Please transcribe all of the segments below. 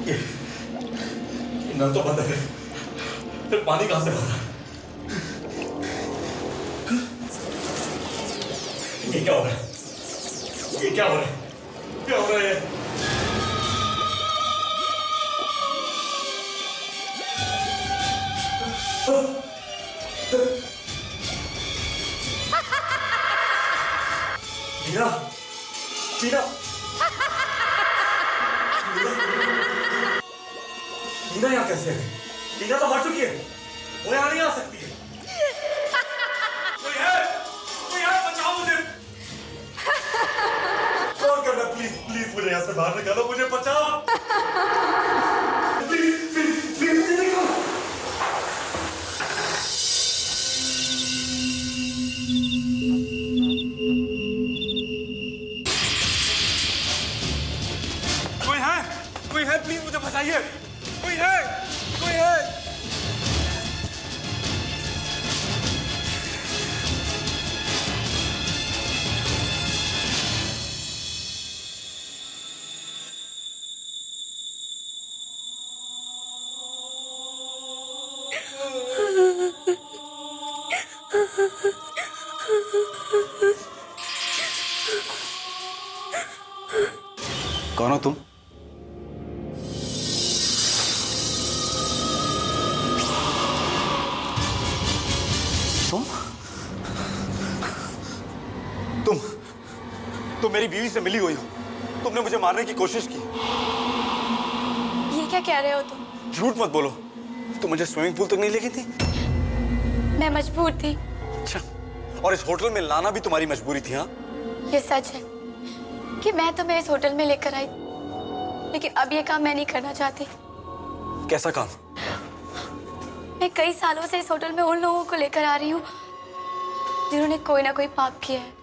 ये नल तो बंद है, फिर पानी कहां से भरा? ये क्या हो रहा है? ये क्या हो रहा है? क्या हो रहा है? मीना, मीना, मीना यहाँ कैसे है? मीना तो मर चुकी है, वो यहाँ नहीं आ सकती है। कोई है, बचाओ मुझे। कौन कर रहा है? प्लीज प्लीज मुझे यहाँ से बाहर निकालो, मुझे बचाओ। प्लीज प्लीज प्लीज मुझे निकालो। कोई है, प्लीज मुझे बचाइए। कोई है, कोई है। कौन हो तुम? तुम मेरी बीवी से मिली हुई हो। तुमने मुझे मारने की कोशिश की। ये क्या कह रहे हो तुम? झूठ मत बोलो। तुम मुझे स्विमिंग पूल तक नहीं ले गई थी? मैं मजबूर थी। अच्छा, और इस होटल में लाना भी तुम्हारी मजबूरी थी? हाँ, ये सच है कि मैं तुम्हें इस होटल में लेकर आई, लेकिन अब ये काम मैं नहीं करना चाहती। कैसा काम? मैं कई सालों से इस होटल में उन लोगों को लेकर आ रही हूँ जिन्होंने कोई ना कोई पाप किया है।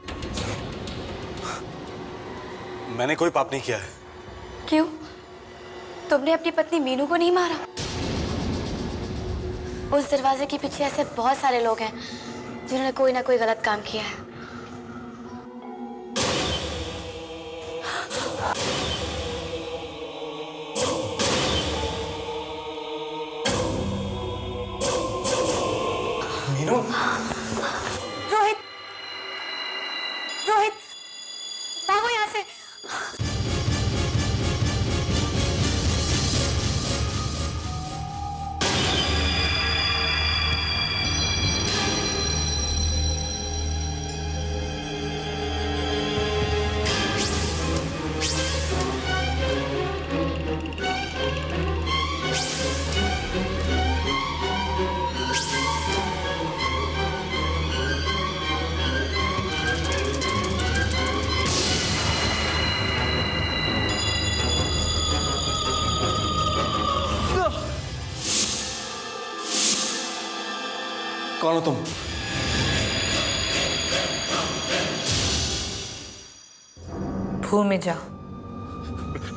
मैंने कोई पाप नहीं किया है। क्यों? तुमने अपनी पत्नी मीनू को नहीं मारा? उस दरवाजे के पीछे ऐसे बहुत सारे लोग हैं जिन्होंने कोई ना कोई गलत काम किया है। मीनू, रोहित, रोहित, भागो यहाँ से। कौन हो तुम? भूमि जा।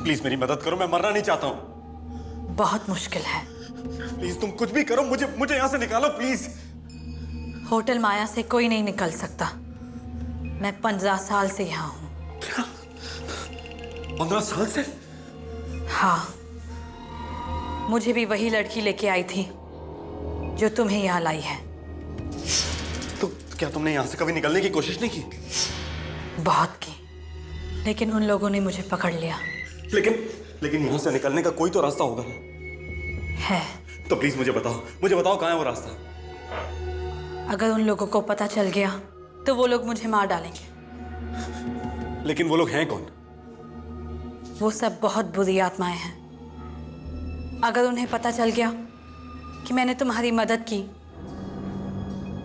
प्लीज मेरी मदद करो, मैं मरना नहीं चाहता हूँ। बहुत मुश्किल है। प्लीज तुम कुछ भी करो, मुझे यहाँ से निकालो प्लीज। होटल माया से कोई नहीं निकल सकता। मैं 15 साल से यहाँ हूँ। 15 साल से? हाँ, मुझे भी वही लड़की लेके आई थी जो तुम्हें यहाँ लाई है। तो क्या तुमने यहाँ से कभी निकलने की कोशिश नहीं की? बहुत की, लेकिन उन लोगों ने मुझे पकड़ लिया। लेकिन यहाँ से निकलने का कोई तो रास्ता होगा ना? है। तो प्लीज मुझे बताओ कहाँ है वो रास्ता? अगर उन लोगों को पता चल गया तो वो लोग मुझे मार डालेंगे। लेकिन वो लोग हैं कौन? वो सब बहुत बुरी आत्माएं हैं। अगर उन्हें पता चल गया कि मैंने तुम्हारी मदद की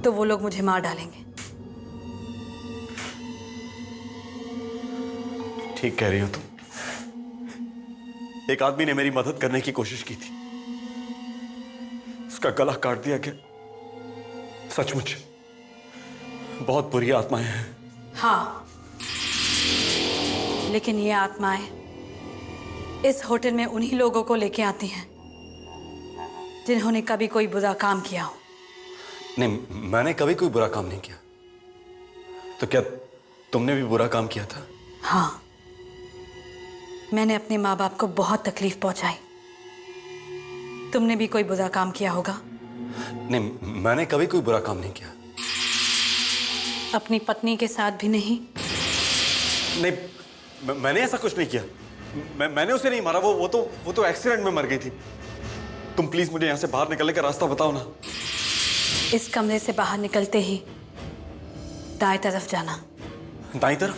तो वो लोग मुझे मार डालेंगे। ठीक कह रही हो तुम। एक आदमी ने मेरी मदद करने की कोशिश की थी, उसका गला काट दिया गया। सचमुच बहुत बुरी आत्माएं हैं। हाँ, लेकिन ये आत्माएं इस होटल में उन्हीं लोगों को लेके आती हैं जिन्होंने कभी कोई बुरा काम किया हो। नहीं, मैंने कभी कोई बुरा काम नहीं किया। तो क्या तुमने भी बुरा काम किया था? हाँ, मैंने अपने माँ बाप को बहुत तकलीफ पहुंचाई। तुमने भी कोई बुरा काम किया होगा। नहीं, मैंने कभी कोई बुरा काम नहीं किया। अपनी पत्नी के साथ भी नहीं? नहीं, मैंने ऐसा कुछ नहीं किया। मैंने उसे नहीं मारा। वो तो एक्सीडेंट में मर गई थी। तुम प्लीज मुझे यहाँ से बाहर निकलने का रास्ता बताओ ना। इस कमरे से बाहर निकलते ही दाएं तरफ जाना। दाईं तरफ?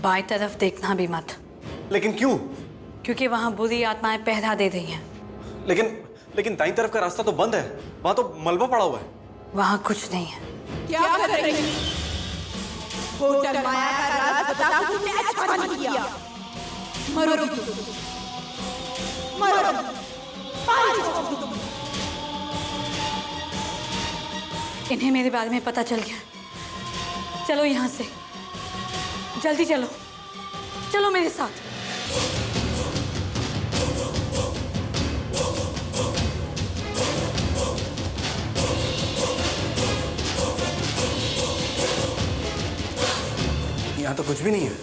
बाएं तरफ देखना भी मत। लेकिन क्यों? क्योंकि वहां बुरी आत्माएं पहरा दे रही हैं। लेकिन दाईं तरफ का रास्ता तो बंद है। वहां तो मलबा पड़ा हुआ है। वहां कुछ नहीं है। क्या कर रही? होटल माया का राज बताओ, तुमने अच्छा नहीं किया। मरोगी तुम। मरोगी। इन्हें मेरे बारे में पता चल गया। चलो यहाँ से, जल्दी चलो, चलो मेरे साथ। यहाँ तो कुछ भी नहीं है।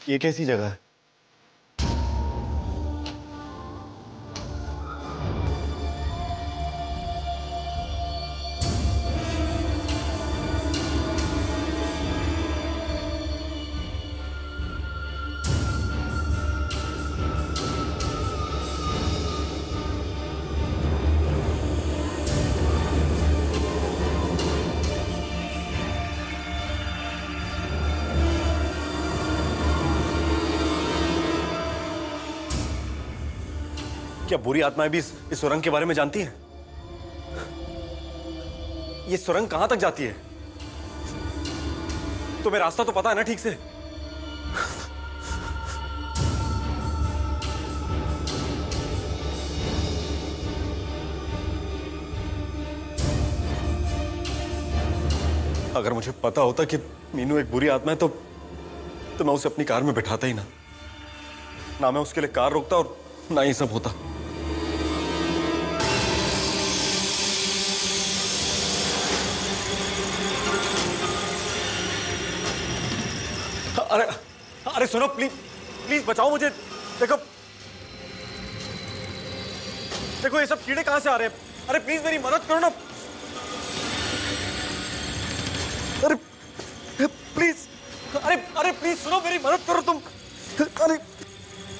ये कैसी जगह है? क्या बुरी आत्माएं भी इस सुरंग के बारे में जानती हैं? ये सुरंग कहां तक जाती है? तुम्हें रास्ता तो पता है ना ठीक से? अगर मुझे पता होता कि मीनू एक बुरी आत्मा है तो मैं उसे अपनी कार में बिठाता ही ना मैं उसके लिए कार रोकता और ना ये सब होता। अरे सुनो, प्लीज बचाओ मुझे। देखो ये सब कीड़े कहां से आ रहे हैं? अरे प्लीज मेरी मदद करो ना। अरे प्लीज सुनो, मेरी मदद करो तुम। अरे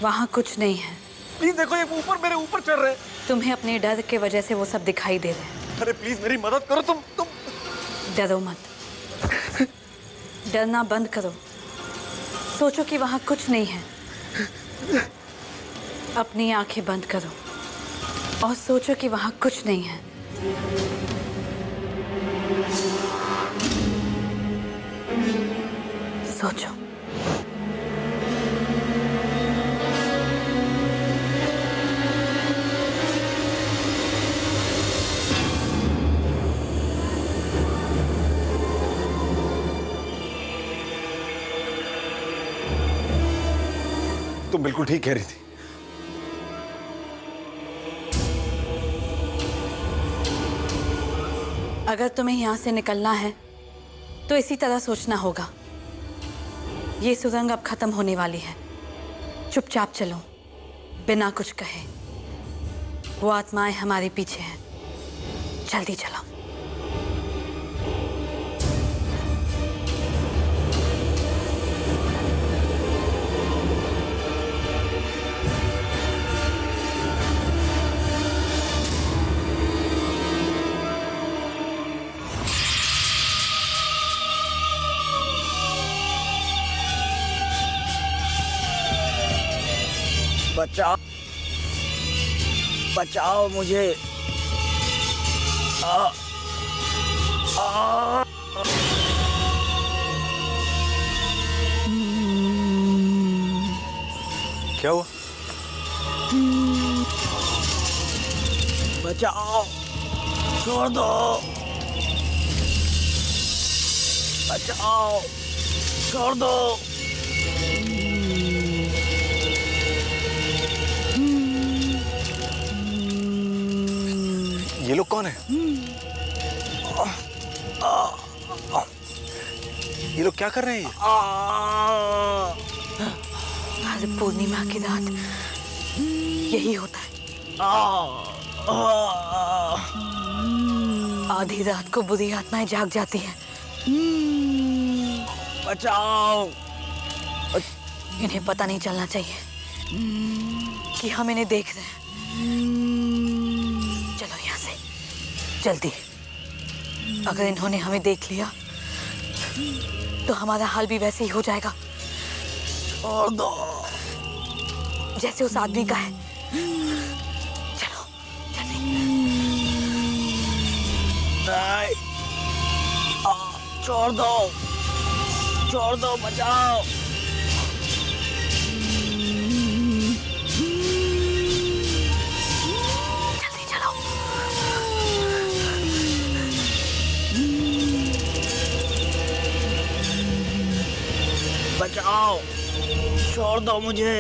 वहां कुछ नहीं है। प्लीज देखो, ये ऊपर मेरे ऊपर चढ़ रहे हैं। तुम्हें अपने डर के वजह से वो सब दिखाई दे रहे हैं। अरे प्लीज मेरी मदद करो तुम। डरो मत, डरना बंद करो। सोचो कि वहां कुछ नहीं है। अपनी आंखें बंद करो और सोचो कि वहां कुछ नहीं है। सोचो। तुम बिल्कुल ठीक कह रही थी। अगर तुम्हें यहां से निकलना है तो इसी तरह सोचना होगा। ये सुरंग अब खत्म होने वाली है। चुपचाप चलो, बिना कुछ कहे। वो आत्माएं हमारे पीछे हैं। जल्दी चलो। बचाओ, बचाओ मुझे। क्या हुआ? बचाओ, छोड़ दो, बचाओ, छोड़ दो। ये लोग कौन है? ये लोग क्या कर रहे हैं? आज पूर्णिमा की रात यही होता है। आधी रात को बुरी आत्माएं जाग जाती हैं। बचाओ। इन्हें पता नहीं चलना चाहिए कि हम इन्हें देख रहे हैं। चलो यहाँ से जल्दी। अगर इन्होंने हमें देख लिया तो हमारा हाल भी वैसे ही हो जाएगा। छोड़ दो। जैसे उस आदमी का है। चलो जल्दी। नहीं, छोड़ दो, छोड़ दो, बचाओ। जल्दी चलो। बचाओ, छोड़ दो मुझे।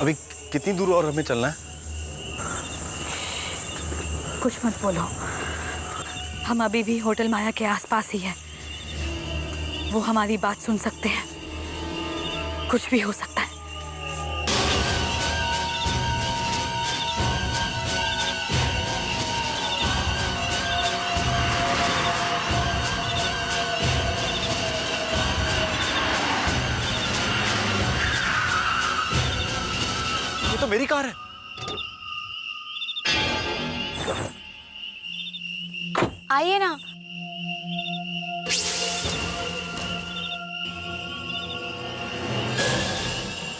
अभी कितनी दूर और हमें चलना है? कुछ मत बोलो। हम अभी भी होटल माया के आसपास ही हैं। वो हमारी बात सुन सकते हैं। कुछ भी हो सकता है। ये तो मेरी कार है। आइए ना।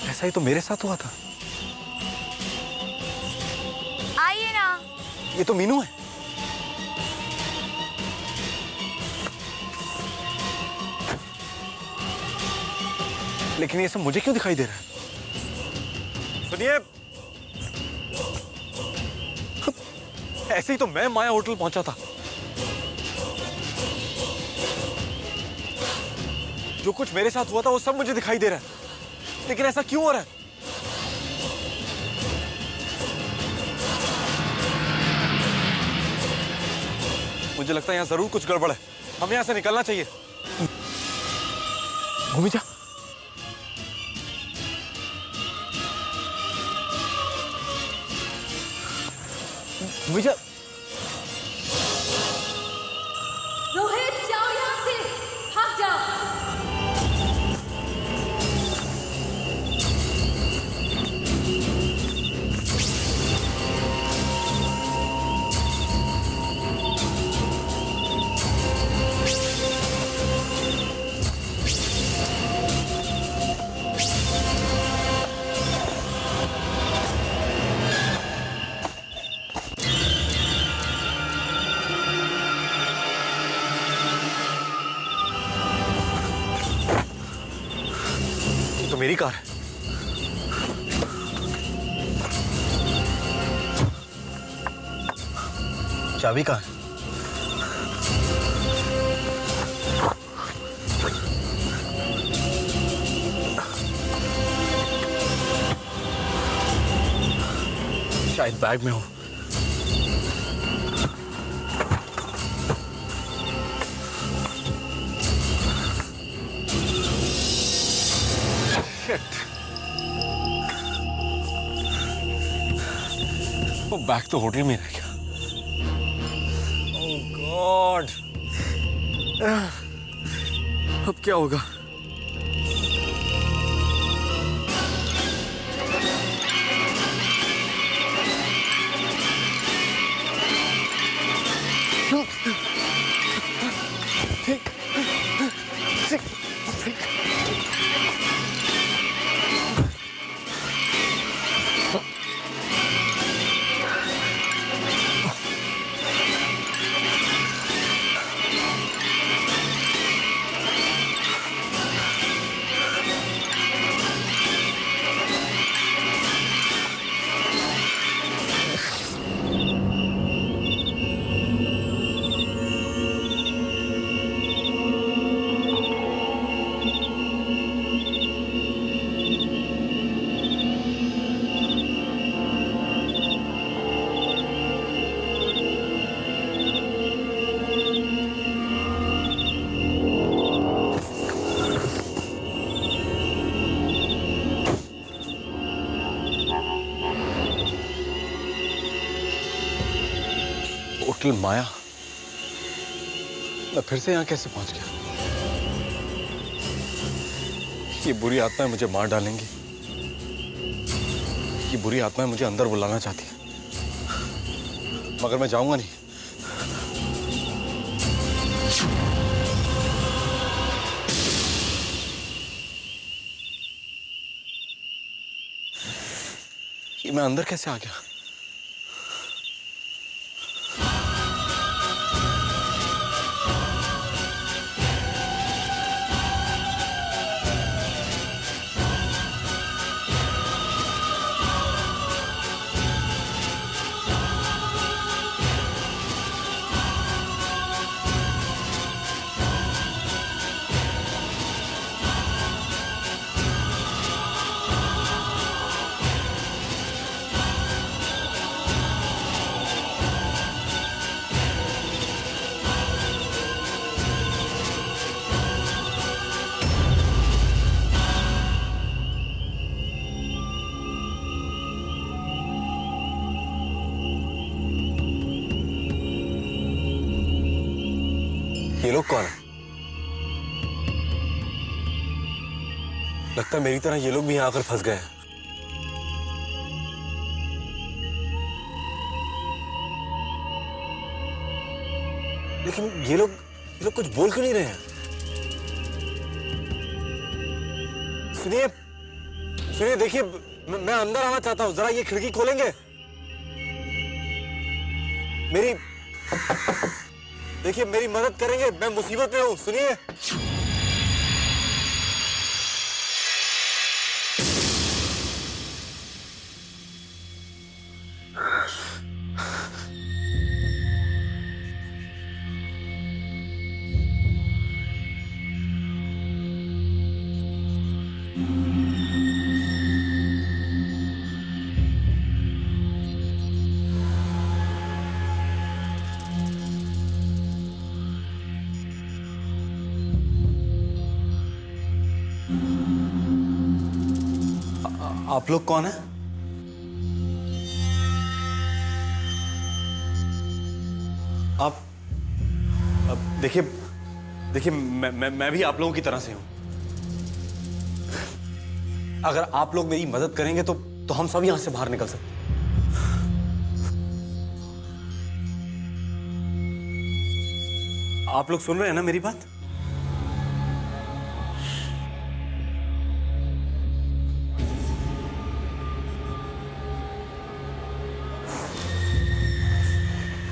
ऐसा ही तो मेरे साथ हुआ था। आइए ना। ये तो मीनू है। लेकिन ये सब मुझे क्यों दिखाई दे रहा है? सुनिए, ऐसे ही तो मैं माया होटल पहुंचा था। जो कुछ मेरे साथ हुआ था वो सब मुझे दिखाई दे रहा है। लेकिन ऐसा क्यों हो रहा है? मुझे लगता है यहां जरूर कुछ गड़बड़ है। हमें यहां से निकलना चाहिए। भूमि जा। भूमि जा। रोहित जाओ यहाँ से, भाग जाओ। ये तो मेरी कार है। चाबी कहाँ है? शायद बैग में हो। वो बैग तो होटल में रह गया। ओह गॉड, अब क्या होगा? होटल माया, मैं फिर से यहाँ कैसे पहुंच गया? ये बुरी आत्माएं मुझे मार डालेंगी। ये बुरी आत्माएं मुझे अंदर बुलाना चाहती है, मगर मैं जाऊंगा नहीं। ये मैं अंदर कैसे आ गया? ये लोग कौन है? लगता है मेरी तरह ये लोग भी यहां आकर फंस गए हैं। लेकिन ये लोग कुछ बोल क्यों नहीं रहे हैं? सुनिए, देखिए, मैं अंदर आना चाहता हूं, जरा ये खिड़की खोलेंगे? देखिए, मेरी मदद करेंगे, मैं मुसीबत में हूं, सुनिए। आप लोग कौन हैं? आप देखिए, मैं भी आप लोगों की तरह से हूं। अगर आप लोग मेरी मदद करेंगे तो हम सब यहां से बाहर निकल सकते हैं। आप लोग सुन रहे हैं ना मेरी बात?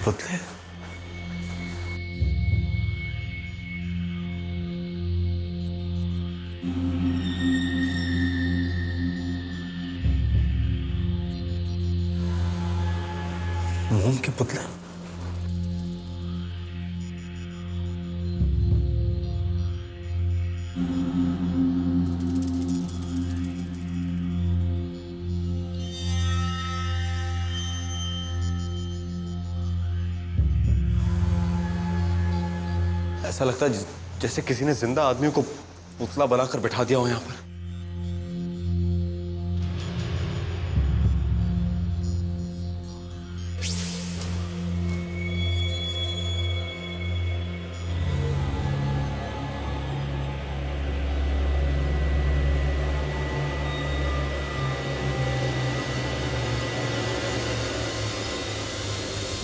पुतले, मोम के पुतले। ऐसा लगता है जैसे किसी ने जिंदा आदमी को पुतला बनाकर बिठा दिया हो यहां पर।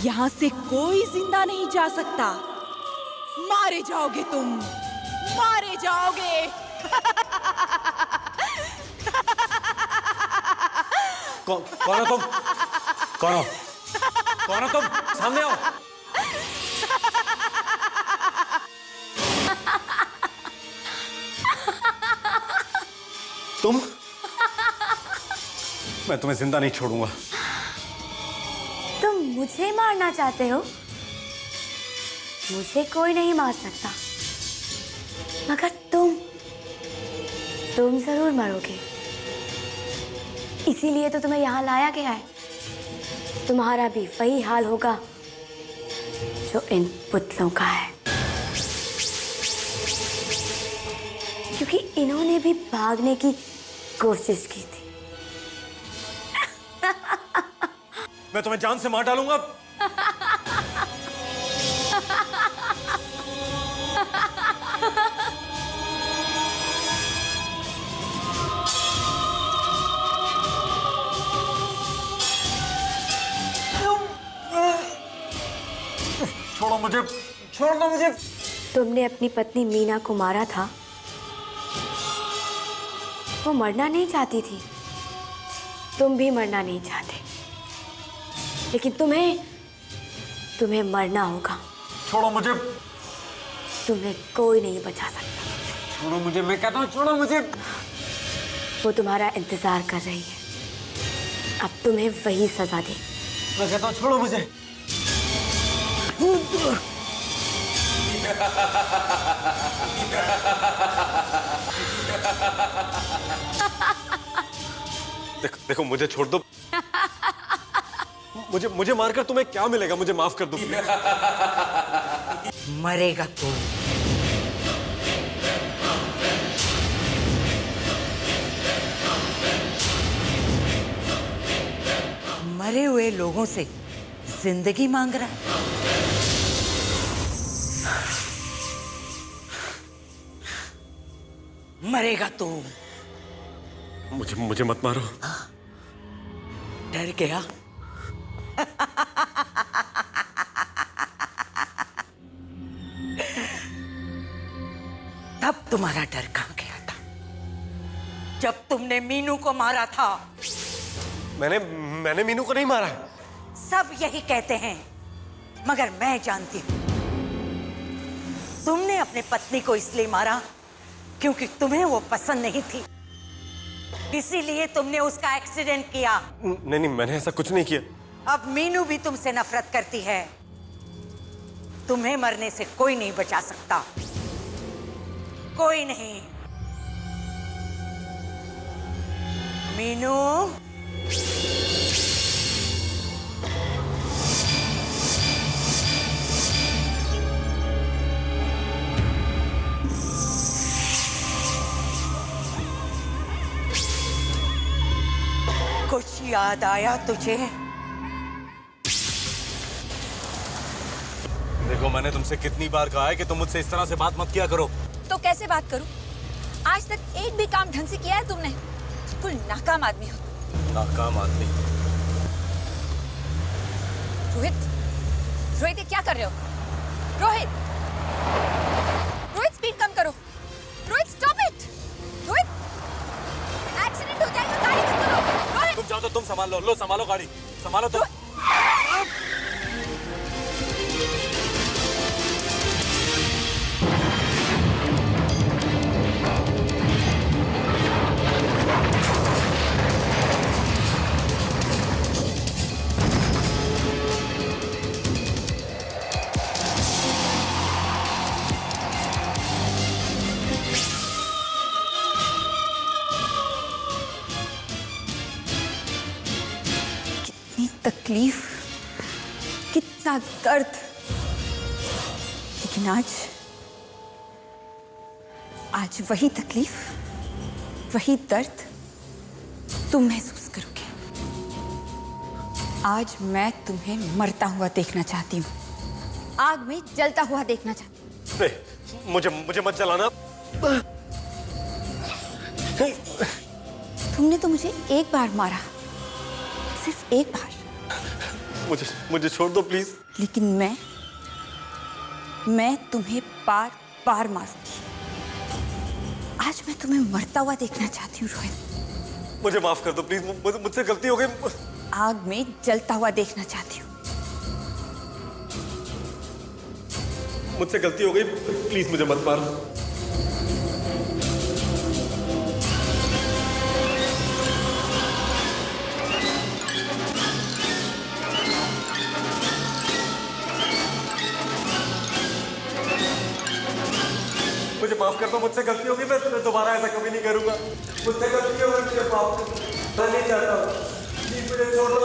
यहाँ से कोई जिंदा नहीं जा सकता। मारे जाओगे तुम, मारे जाओगे। कौन हो तुम? कौन हो तुम? सामने आओ। तुम? मैं तुम्हें जिंदा नहीं छोड़ूंगा। तुम मुझे मारना चाहते हो? मुझे कोई नहीं मार सकता, मगर तुम जरूर मरोगे। इसीलिए तो तुम्हें यहाँ लाया गया है। तुम्हारा भी वही हाल होगा जो इन पुतलों का है, क्योंकि इन्होंने भी भागने की कोशिश की थी। मैं तुम्हें जान से मार डालूंगा। मुझे, छोड़ दो मुझे। तुमने अपनी पत्नी मीना को मारा था। वो मरना नहीं चाहती थी, तुम भी मरना नहीं चाहते, लेकिन तुम्हें मरना होगा। छोड़ो मुझे। तुम्हें कोई नहीं बचा सकता। छोड़ो मुझे, मैं कहता हूँ छोड़ो मुझे। वो तुम्हारा इंतजार कर रही है, अब तुम्हें वही सजा दे। मैं कहता हूँ छोड़ो मुझे। देखो देखो, मुझे छोड़ दो। मुझे मारकर तुम्हें क्या मिलेगा? मुझे माफ कर दो। मरेगा तो। मरे हुए लोगों से जिंदगी मांग रहा है। मरेगा तो। मुझे मत मारो। डर गया? तब तुम्हारा डर कहां गया था? जब तुमने मीनू को मारा था। मैंने मीनू को नहीं मारा है। सब यही कहते हैं, मगर मैं जानती हूं तुमने अपने पत्नी को इसलिए मारा क्योंकि तुम्हें वो पसंद नहीं थी, इसीलिए तुमने उसका एक्सीडेंट किया। नहीं, मैंने ऐसा कुछ नहीं किया। अब मीनू भी तुमसे नफरत करती है। तुम्हें मरने से कोई नहीं बचा सकता, कोई नहीं। मीनू, कुछ याद आया तुझे? देखो, मैंने तुमसे कितनी बार कहा है कि तुम मुझसे इस तरह से बात मत किया करो। तो कैसे बात करूं? आज तक एक भी काम ढंग से किया है तुमने? बिल्कुल नाकाम आदमी हो। नाकाम आदमी? रोहित, रोहित ये क्या कर रहे हो? रोहित, रोहित स्पीड कम करो। Rohit stop it. Rohit, accident हो जाएगा, गाड़ी मत करो। रोहित, तुम जाओ तो तुम संभाल लो। लो संभालो गाड़ी, संभालो तुम। तकलीफ, कितना दर्द, लेकिन आज वही तकलीफ, वही दर्द तुम महसूस करोगे। आज मैं तुम्हें मरता हुआ देखना चाहती हूँ, आग में जलता हुआ देखना चाहती हूँ। नहीं, मुझे मत जलाना। तुमने तो मुझे एक बार मारा, सिर्फ एक बार। मुझे छोड़ दो प्लीज। लेकिन मैं तुम्हें बार बार मारूंगी। आज मैं तुम्हें मरता हुआ देखना चाहती हूँ रोहित। मुझे माफ कर दो प्लीज, मुझसे गलती हो गई। आग में जलता हुआ देखना चाहती हूँ। मुझसे गलती हो गई, प्लीज मुझे मत मारो। मुझे माफ कर दो, मुझसे गलती होगी। मैं दोबारा ऐसा कभी नहीं करूंगा। मुझसे गलती होगी, मुझे माफ कर दो। मैं नहीं चाहता हूँ, प्लीज मुझे छोड़ दो।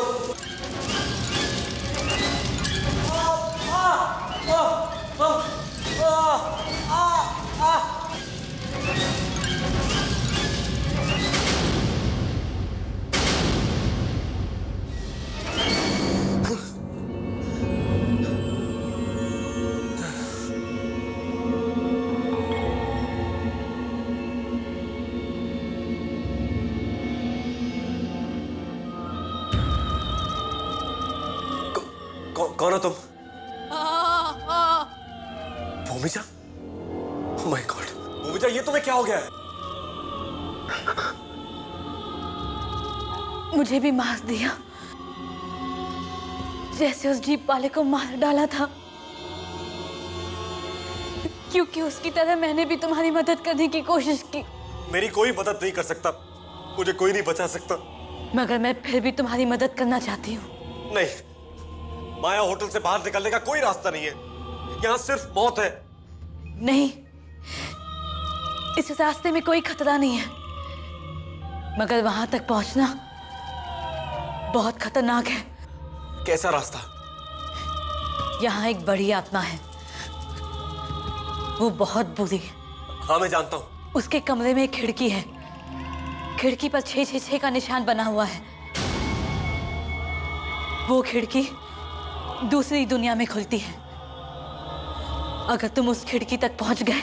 कौन हो तुम? Bhumija, oh my God, Bhumija ये तुम्हें क्या हो गया है? मुझे भी मार दिया, जैसे उस जीप वाले को मार डाला था। क्योंकि उसकी तरह मैंने भी तुम्हारी मदद करने की कोशिश की। मेरी कोई मदद नहीं कर सकता, मुझे कोई नहीं बचा सकता। मगर मैं फिर भी तुम्हारी मदद करना चाहती हूँ। नहीं, माया होटल से बाहर निकलने का कोई रास्ता नहीं है। यहाँ सिर्फ मौत है। नहीं, इस रास्ते में कोई खतरा नहीं है, मगर वहां तक पहुंचना बहुत खतरनाक है। कैसा रास्ता? यहाँ एक बड़ी आत्मा है, वो बहुत बुरी है। हाँ मैं जानता हूँ। उसके कमरे में एक खिड़की है, खिड़की पर 666 का निशान बना हुआ है। वो खिड़की दूसरी दुनिया में खुलती है। अगर तुम उस खिड़की तक पहुंच गए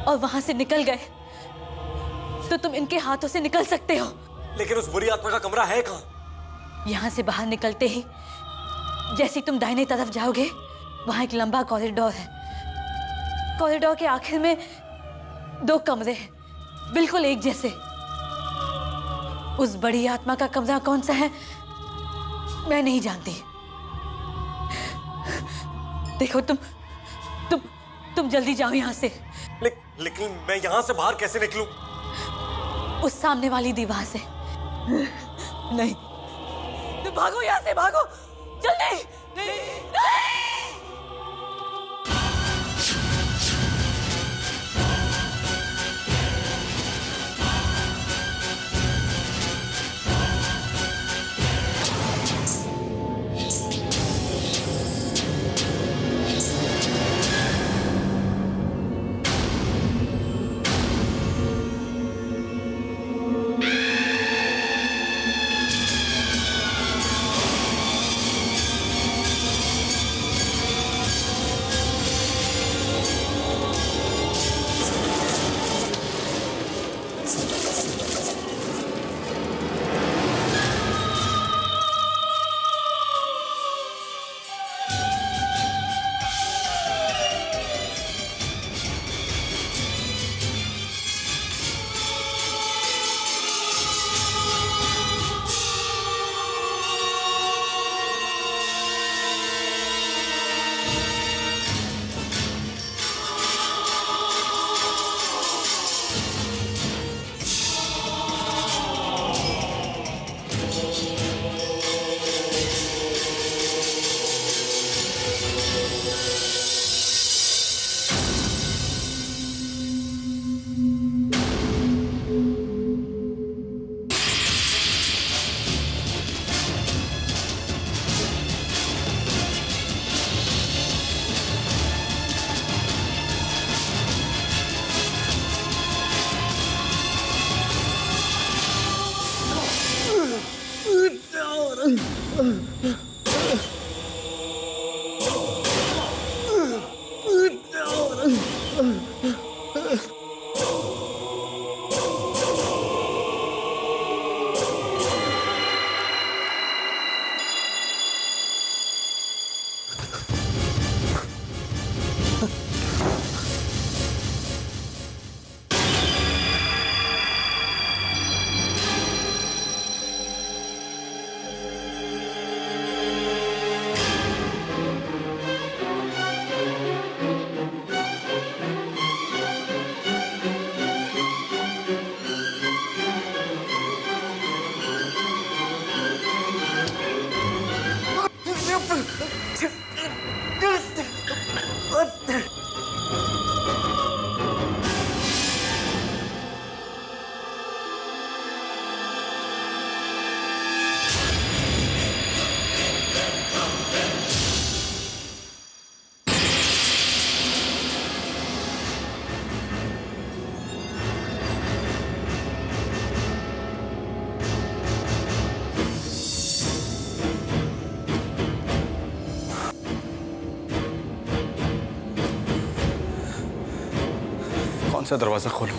और वहां से निकल गए तो तुम इनके हाथों से निकल सकते हो। लेकिन उस बुरी आत्मा का कमरा है कहाँ? यहां से बाहर निकलते ही जैसे तुम दाहिने तरफ जाओगे, वहां एक लंबा कॉरिडोर है। कॉरिडोर के आखिर में 2 कमरे हैं, बिल्कुल एक जैसे। उस बड़ी आत्मा का कमरा कौन सा है मैं नहीं जानती। देखो तुम जल्दी जाओ यहाँ से। लेकिन मैं यहाँ से बाहर कैसे निकलूं? उस सामने वाली दीवार से। नहीं, तुम भागो यहाँ से, भागो जल्दी। नहीं। कौन सा दरवाजा खोलूं?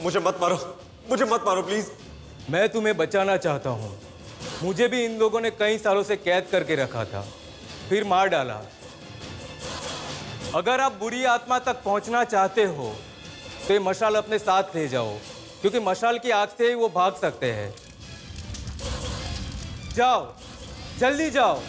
मुझे मत मारो, मुझे मत मारो प्लीज। मैं तुम्हें बचाना चाहता हूँ। मुझे भी इन लोगों ने कई सालों से कैद करके रखा था, फिर मार डाला। अगर आप बुरी आत्मा तक पहुंचना चाहते हो तो ये मशाल अपने साथ ले जाओ, क्योंकि मशाल की आग से ही वो भाग सकते हैं। जाओ, जल्दी जाओ।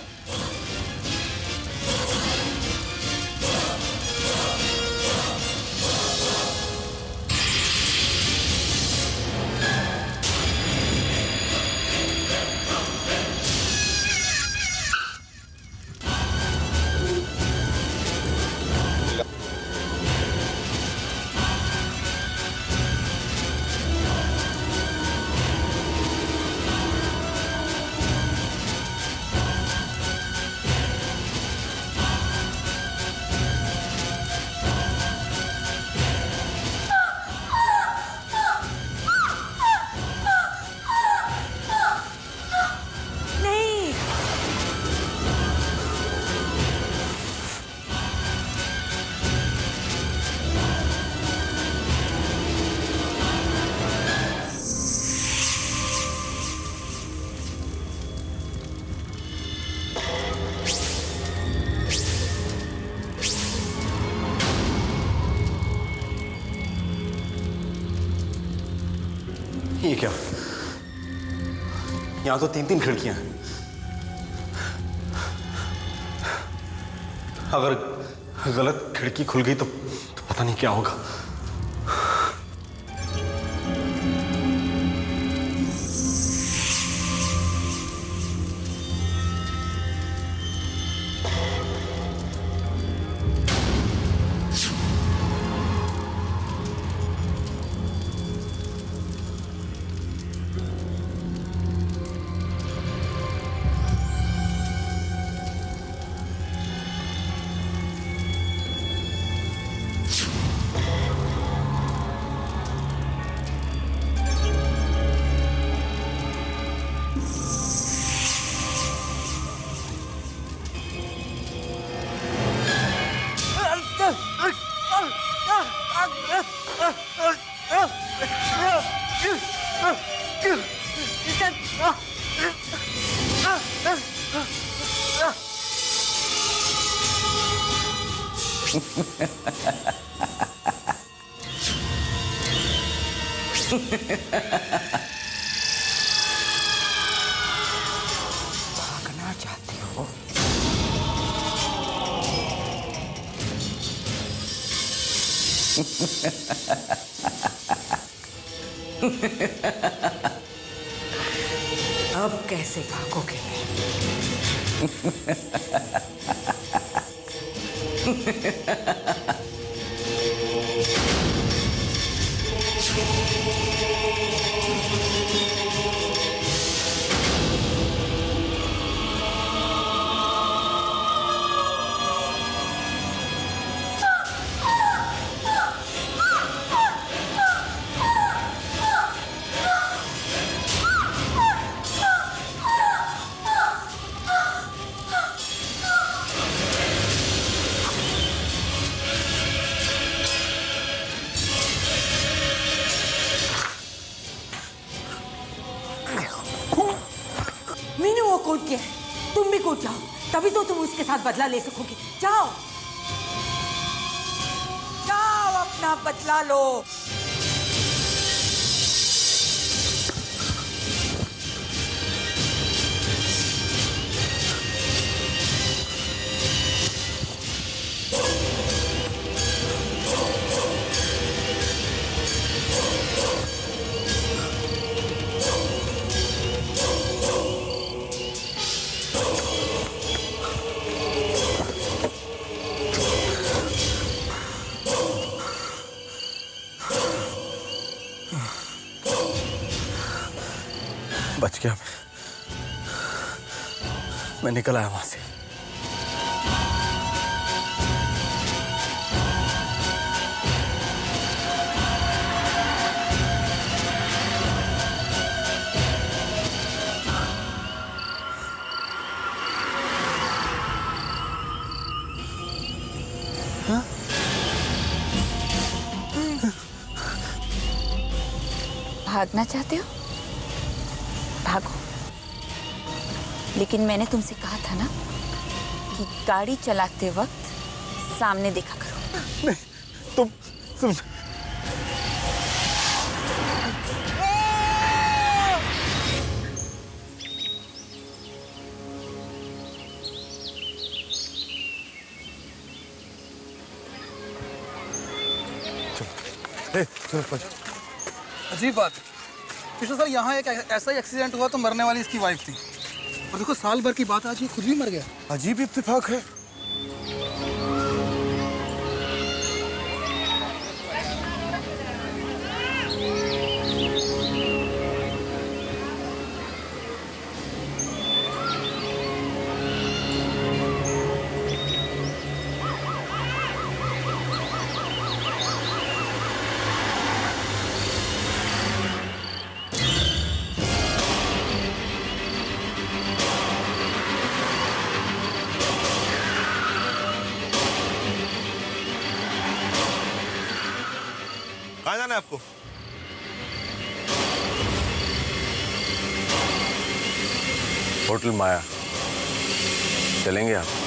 ये क्या? यहां तो 3-3 खिड़कियां हैं। अगर गलत खिड़की खुल गई तो पता नहीं क्या होगा। भागना चाहती हो? अब कैसे भागोगे? मीनू वो कूद गया, तुम भी कूद जाओ, तभी तो तुम उसके साथ बदला ले सकोगी। जाओ जाओ, अपना बदला लो। बच गया मैं निकल आया वहां से। भागना चाहते हो? भागो, लेकिन मैंने तुमसे कहा था ना कि गाड़ी चलाते वक्त सामने देखा करो। नहीं, तुम अजीब बात है, पिछले साल यहाँ एक ऐसा ही एक्सीडेंट हुआ तो मरने वाली इसकी वाइफ थी, और देखो साल भर की बात आज ये खुद भी मर गया। अजीब इत्तेफाक है। कहाँ जाना है आपको? होटल माया चलेंगे आप?